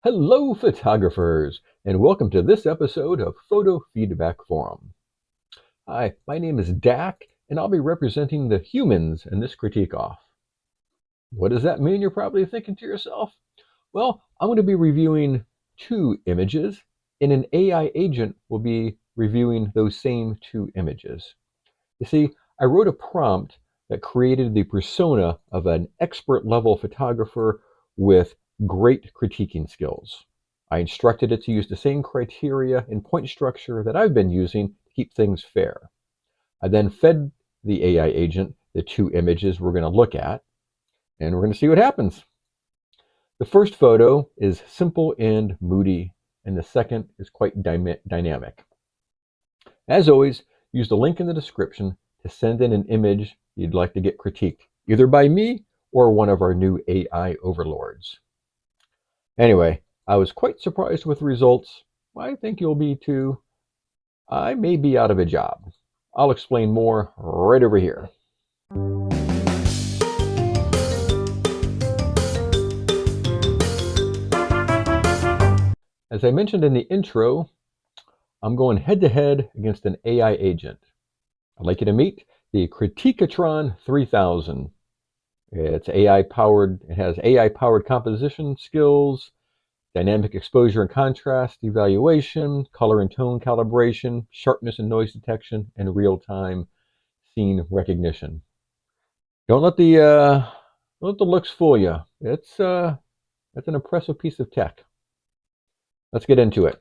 Hello, photographers, and welcome to this episode of Photo Feedback Forum. Hi, my name is Dak, and I'll be representing the humans in this critique off. What does that mean, you're probably thinking to yourself? Well, I'm going to be reviewing two images, and an AI agent will be reviewing those same two images. You see, I wrote a prompt that created the persona of an expert level photographer with great critiquing skills. I instructed it to use the same criteria and point structure that I've been using to keep things fair. I then fed the AI agent the two images we're going to look at, and we're going to see what happens. The first photo is simple and moody, and the second is quite dynamic. As always, use the link in the description to send in an image you'd like to get critiqued, either by me or one of our new AI overlords. Anyway, I was quite surprised with the results. I think you'll be too. I may be out of a job. I'll explain more right over here. As I mentioned in the intro, I'm going head-to-head against an AI agent. I'd like you to meet the Critikatron 3000. It's AI powered. It has AI powered composition skills, dynamic exposure and contrast evaluation, color and tone calibration, sharpness and noise detection, and real-time scene recognition. Don't let the looks fool you. It's an impressive piece of tech. Let's get into it.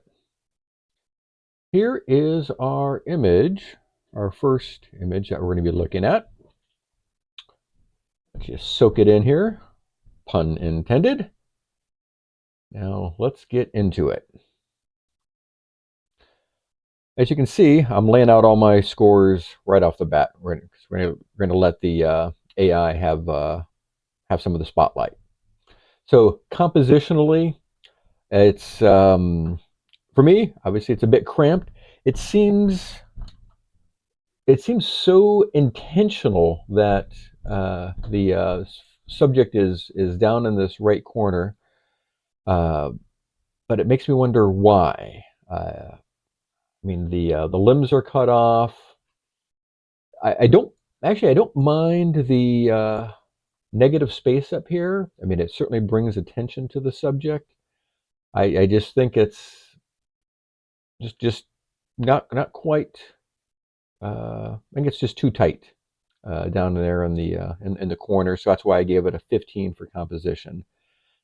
Here is our image, our first image that we're going to be looking at. Let's just soak it in here, pun intended. Now let's get into it. As you can see, I'm laying out all my scores right off the bat. We're going to let the AI have some of the spotlight. So compositionally, it's for me, obviously, it's a bit cramped. It seems so intentional that the subject is down in this right corner, but it makes me wonder why. I mean, the limbs are cut off. I don't actually. I don't mind the negative space up here. I mean, it certainly brings attention to the subject. I just think it's just not quite. I think it's just too tight down there in the in the corner. So that's why I gave it a 15 for composition.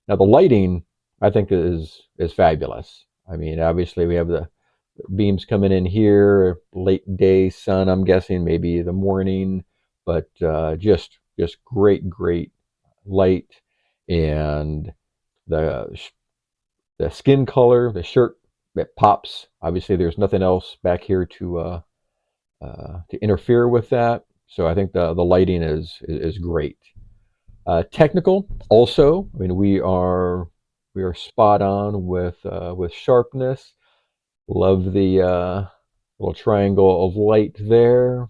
Now the lighting, I think, is fabulous. I mean, obviously we have the beams coming in here, late day sun. I'm guessing maybe the morning, but just great light, and the the skin color, the shirt, it pops. Obviously, there's nothing else back here to interfere with that. So I think the lighting is great. Technical also. I mean, we are spot on with sharpness. Love the little triangle of light there.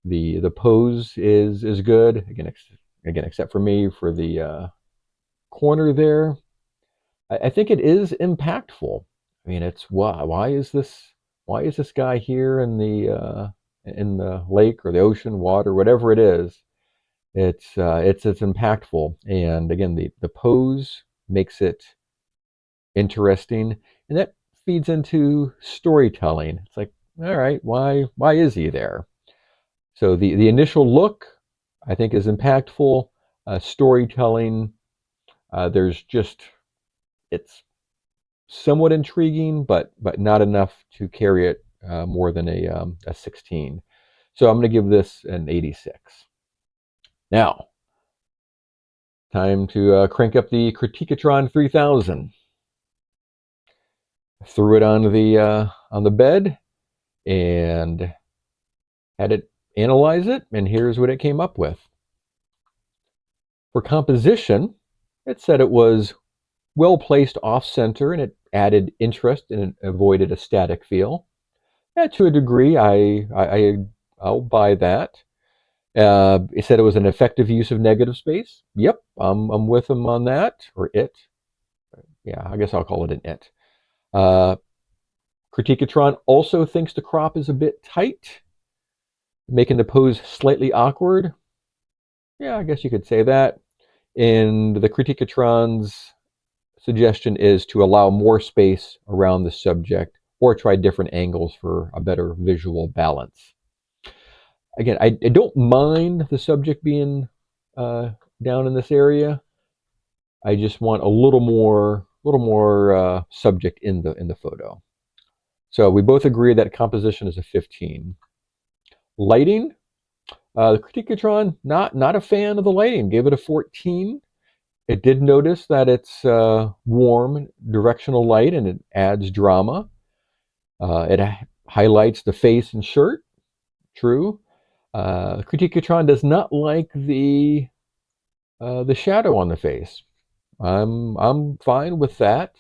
The pose is good. Again, except for me for the corner there. I think it is impactful. I mean, it's why is this guy here in the lake or the ocean, water, whatever it is? It's impactful, and again, the pose makes it interesting, and that feeds into storytelling. It's like, all right, why is he there? So the initial look, I think, is impactful. Storytelling, there's just it's somewhat intriguing, but not enough to carry it more than a 16. So I'm going to give this an 86. Now, time to crank up the Critikatron 3000. Threw it on the bed and had it analyze it, and here's what it came up with. For composition, it said it was well placed off center, and it added interest and it avoided a static feel. To a degree, I'll buy that. It said it was an effective use of negative space. Yep, I'm with him on that, or it. Yeah, I guess I'll call it an it. Uh, Critikatron also thinks the crop is a bit tight, making the pose slightly awkward. Yeah, I guess you could say that. And the Critikatron's suggestion is to allow more space around the subject or try different angles for a better visual balance. Again, I don't mind the subject being uh, down in this area. I just want a little more subject in the photo. So we both agree that composition is a 15. Lighting, the Critikatron, not a fan of the lighting, gave it a 14. It did notice that it's warm, directional light, and it adds drama. It highlights the face and shirt. True. Critikatron does not like the shadow on the face. I'm fine with that.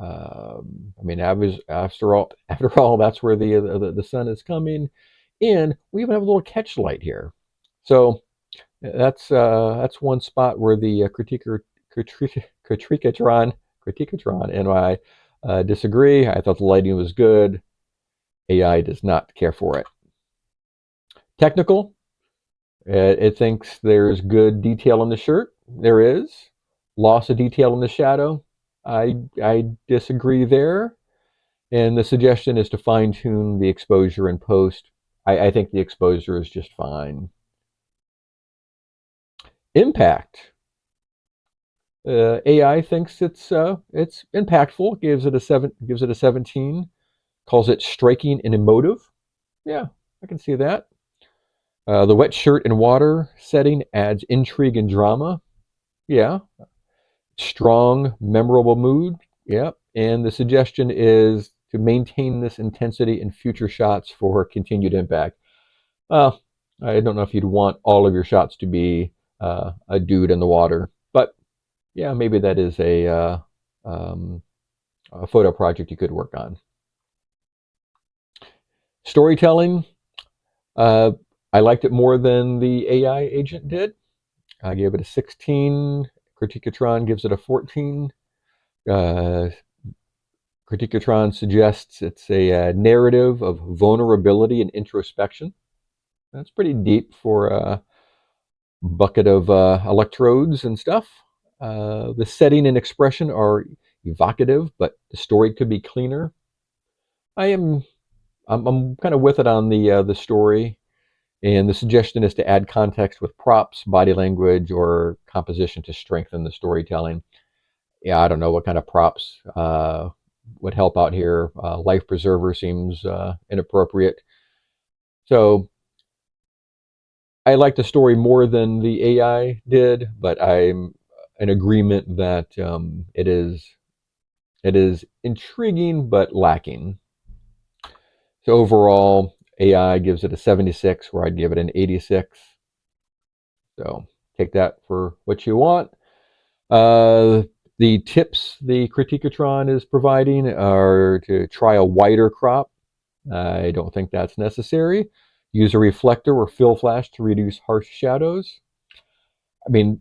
I mean, after all, that's where the sun is coming, and we even have a little catch light here. So that's one spot where the Critikatron and I disagree. I thought the lighting was good. AI does not care for it. Technical, it thinks there's good detail in the shirt. There is. Loss of detail in the shadow. I disagree there. And the suggestion is to fine tune the exposure in post. I think the exposure is just fine. Impact. AI thinks it's impactful. Gives it a 17. Calls it striking and emotive. Yeah, I can see that. The wet shirt and water setting adds intrigue and drama. Yeah. Strong, memorable mood. Yeah. And the suggestion is to maintain this intensity in future shots for continued impact. Well, I don't know if you'd want all of your shots to be a dude in the water, but yeah, maybe that is um, a photo project you could work on. Storytelling, uh, I liked it more than the AI agent did. I gave it a 16. Critikatron gives it a 14. Uh, Critikatron suggests it's a narrative of vulnerability and introspection. That's pretty deep for a bucket of electrodes and stuff. The setting and expression are evocative, but the story could be cleaner. I am I'm kind of with it on the story, and the suggestion is to add context with props, body language, or composition to strengthen the storytelling. Yeah, I don't know what kind of props would help out here. Life preserver seems inappropriate. So I like the story more than the AI did, but I'm in agreement that it is intriguing but lacking. So overall, AI gives it a 76, where I'd give it an 86. So take that for what you want. Uh, the tips the Critikatron is providing are to try a wider crop. I don't think that's necessary. Use a reflector or fill flash to reduce harsh shadows. I mean,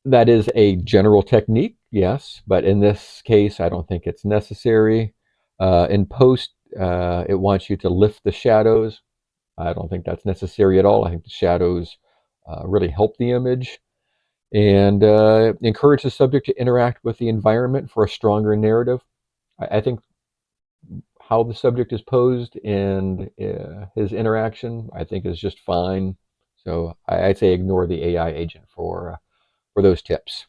that is a general technique, yes, but in this case, I don't think it's necessary. In post, it wants you to lift the shadows. I don't think that's necessary at all. I think the shadows really help the image and encourage the subject to interact with the environment for a stronger narrative. I think how the subject is posed and his interaction, I think, is just fine. So I'd say ignore the AI agent for those tips.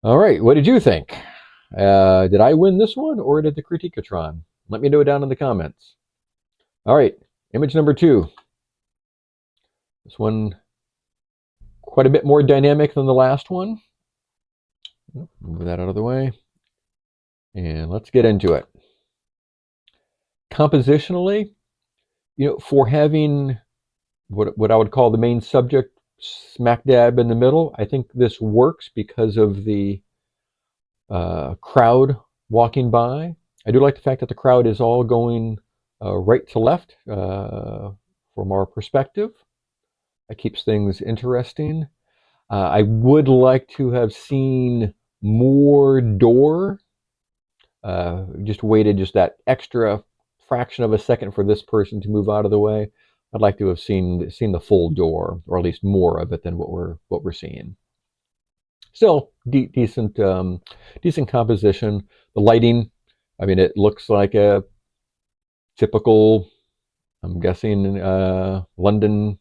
All right, what did you think? Did I win this one or did the Critikatron? Let me know down in the comments. All right, image number 2. This one quite a bit more dynamic than the last one. Move that out of the way. And let's get into it. Compositionally, for having what I would call the main subject smack dab in the middle, I think this works because of the crowd walking by. I do like the fact that the crowd is all going right to left from our perspective. That keeps things interesting. I would like to have seen more door. Just waited just that extra fraction of a second for this person to move out of the way. I'd like to have seen the full door, or at least more of it than what we're seeing. Still decent decent composition. The lighting, I mean, it looks like a typical, I'm guessing, London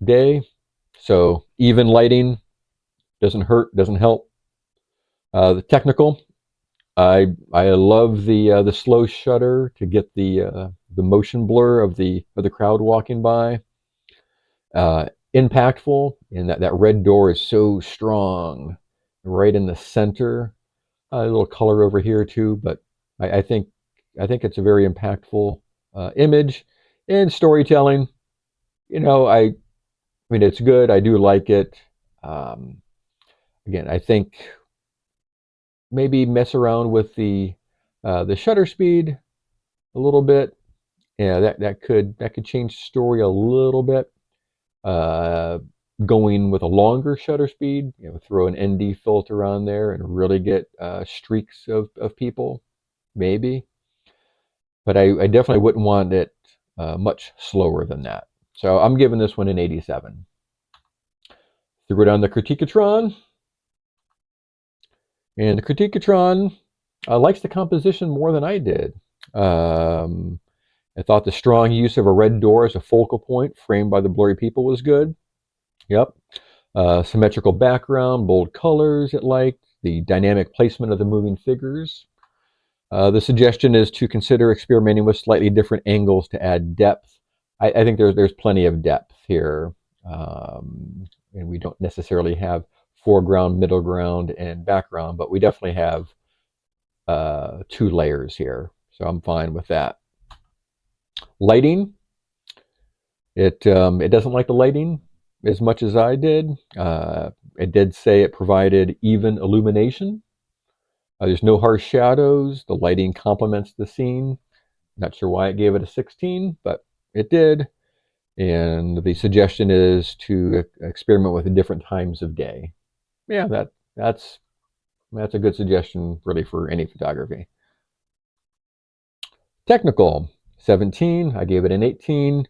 day. So even lighting doesn't hurt, doesn't help. The technical, I love the slow shutter to get the motion blur of the crowd walking by. Impactful, and that red door is so strong, right in the center. A little color over here too, but I think it's a very impactful image and storytelling. I mean, it's good. I do like it. Um, Again, I think maybe mess around with the shutter speed a little bit. Yeah, that could change the story a little bit. Uh, Going with a longer shutter speed, throw an ND filter on there and really get streaks of people, maybe. But I definitely wouldn't want it much slower than that. So I'm giving this one an 87. Threw it on the Critikatron, and the Critikatron likes the composition more than I did. Um, I thought the strong use of a red door as a focal point framed by the blurry people was good. Yep. Symmetrical background, bold colors it liked, the dynamic placement of the moving figures. The suggestion is to consider experimenting with slightly different angles to add depth. I think there's plenty of depth here, and we don't necessarily have foreground, middle ground, and background, but we definitely have two layers here, so I'm fine with that. Lighting, it doesn't like the lighting as much as I did. It did say it provided even illumination. There's no harsh shadows. The lighting complements the scene. Not sure why it gave it a 16, but it did. And the suggestion is to experiment with different times of day. Yeah, that's a good suggestion, really, for any photography. Technical, 17. I gave it an 18.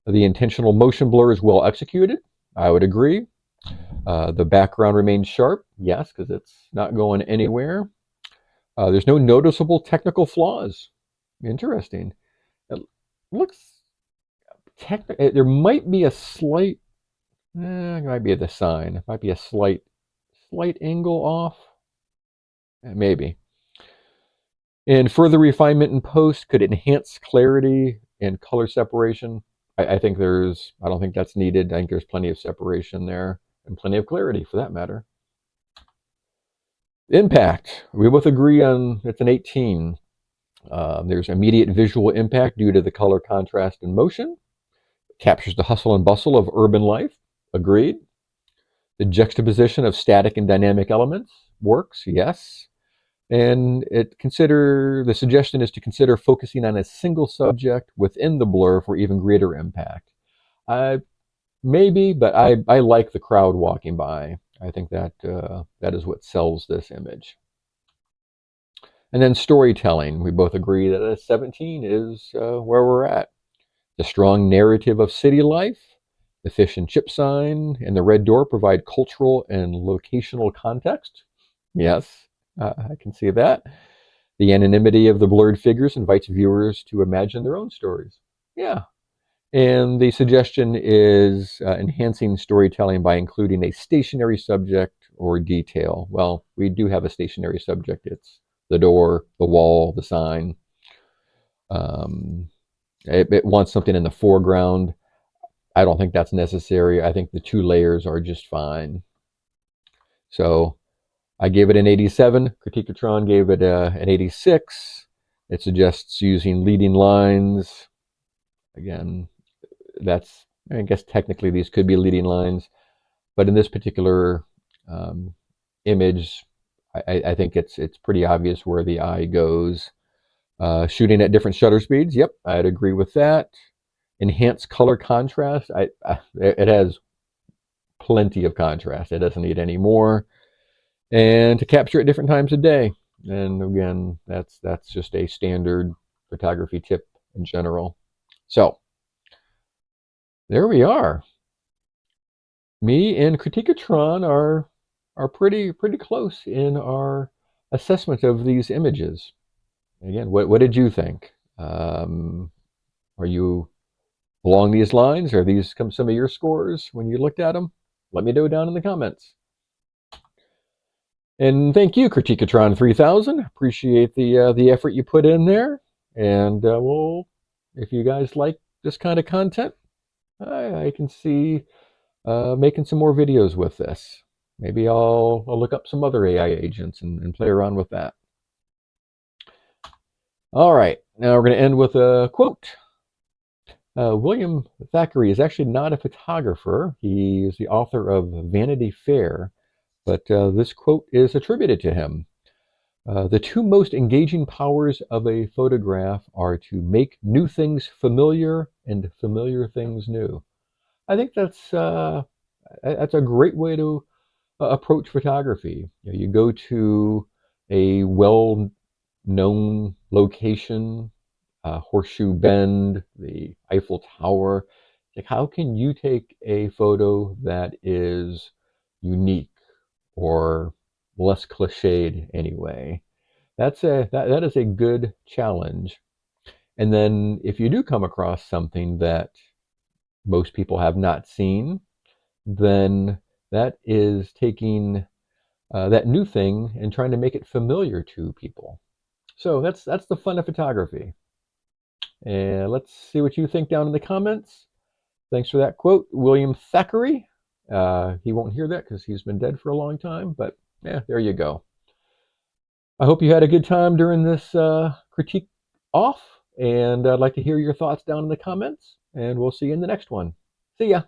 The intentional motion blur is well executed. I would agree. The background remains sharp. Yes, because it's not going anywhere. There's no noticeable technical flaws. Interesting. It looks there might be a slight, it might be the sign. It might be a slight angle off. Maybe. And further refinement in post could enhance clarity and color separation. I think I don't think that's needed. I think there's plenty of separation there and plenty of clarity for that matter. Impact. We both agree on it's an 18. There's immediate visual impact due to the color contrast and motion. Captures the hustle and bustle of urban life. Agreed. The juxtaposition of static and dynamic elements works. Yes. And the suggestion is to consider focusing on a single subject within the blur for even greater impact. Maybe, but I like the crowd walking by. I think that is what sells this image. And then storytelling. We both agree that a 17 is where we're at. The strong narrative of city life, the fish and chip sign, and the red door provide cultural and locational context. Yes, I can see that. The anonymity of the blurred figures invites viewers to imagine their own stories. Yeah. And the suggestion is enhancing storytelling by including a stationary subject or detail. Well, we do have a stationary subject. It's the door, the wall, the sign. It wants something in the foreground. I don't think that's necessary. I think the two layers are just fine. So I gave it an 87. Critikatron gave it an 86. It suggests using leading lines. Again, I guess technically these could be leading lines, but in this particular image, I think it's pretty obvious where the eye goes. Shooting at different shutter speeds. Yep, I'd agree with that. Enhanced color contrast. It has plenty of contrast. It doesn't need any more. and to capture at different times of day. And again, that's just a standard photography tip in general. So there we are. Me and Critikatron are pretty close in our assessment of these images. Again, what did you think? Are you along these lines? Are these some of your scores when you looked at them? Let me know down in the comments. And thank you, Critikatron 3000. Appreciate the effort you put in there. And if you guys like this kind of content, I can see making some more videos with this. Maybe I'll look up some other AI agents and play around with that. All right, now we're going to end with a quote. William Thackeray is actually not a photographer. He is the author of Vanity Fair, but this quote is attributed to him. The two most engaging powers of a photograph are to make new things familiar and familiar things new. I think that's a great way to approach photography. You go to a well-known location, Horseshoe Bend, the Eiffel Tower. Like, how can you take a photo that is unique or less cliched anyway? That is a good challenge. And then if you do come across something that most people have not seen, then that is taking that new thing and trying to make it familiar to people. So that's the fun of photography. And let's see what you think down in the comments. Thanks for that quote, William Thackeray. He won't hear that because he's been dead for a long time, but yeah, there you go. I hope you had a good time during this critique off, and I'd like to hear your thoughts down in the comments, and we'll see you in the next one. See ya.